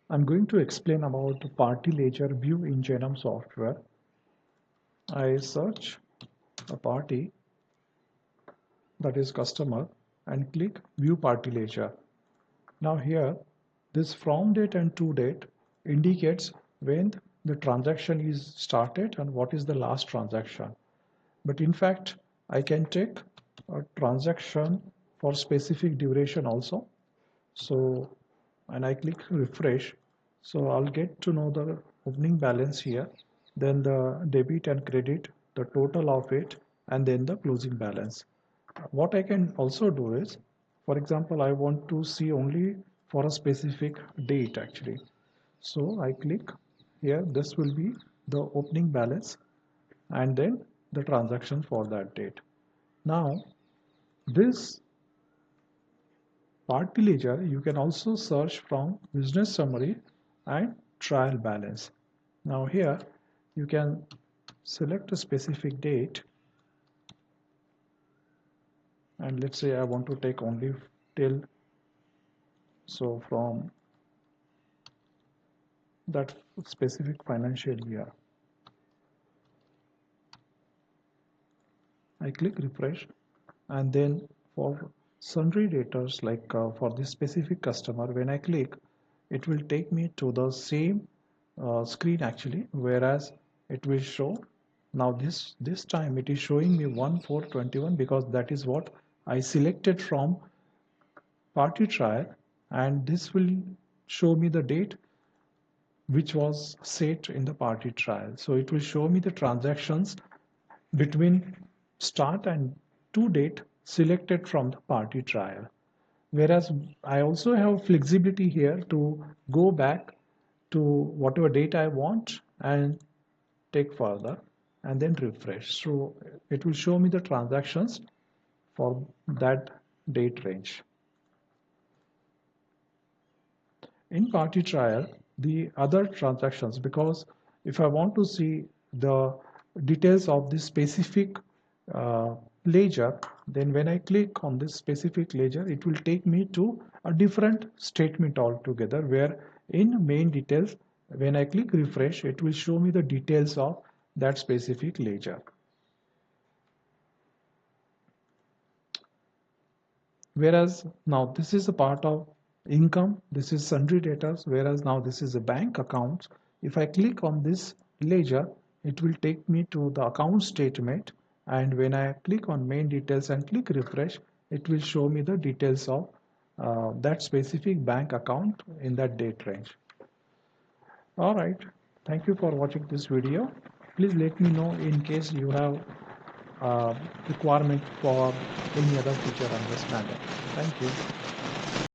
I'm going to explain about party ledger view in Jainam Software. I search a party, that is customer, and click view party ledger. Now here, this from date and to date indicates when the transaction is started and what is the last transaction. But in fact, I can take a transaction for specific duration also. So, and I click refresh. So I'll get to know the opening balance here, then the debit and credit, the total of it, and then the closing balance. What I can also do is, for example, I want to see only for a specific date actually. So I click here, this will be the opening balance and then the transaction for that date. Now, this party ledger, you can also search from business summary and trial balance. Now here, you can select a specific date and let's say I want to take only till, so from that specific financial year. I click refresh and then for sundry data like for this specific customer, when I click, it will take me to the same screen actually, whereas it will show now this time it is showing me 1/4/21 because that is what I selected from party trial, and this will show me the date which was set in the party trial. So it will show me the transactions between start and to date selected from the party trial. Whereas I also have flexibility here to go back to whatever date I want and take further and then refresh. So it will show me the transactions for that date range. In party trial, the other transactions, because if I want to see the details of this specific uh, ledger, then when I click on this specific ledger, it will take me to a different statement altogether, where in main details, when I click refresh, it will show me the details of that specific ledger. Whereas now this is a part of income, this is sundry data, whereas now this is a bank account. If I click on this ledger, it will take me to the account statement, and when I click on main details and click refresh, it will show me the details of that specific bank account in that date range. All right, thank you for watching this video. Please let me know in case you have requirement for any other feature on this matter. Thank you.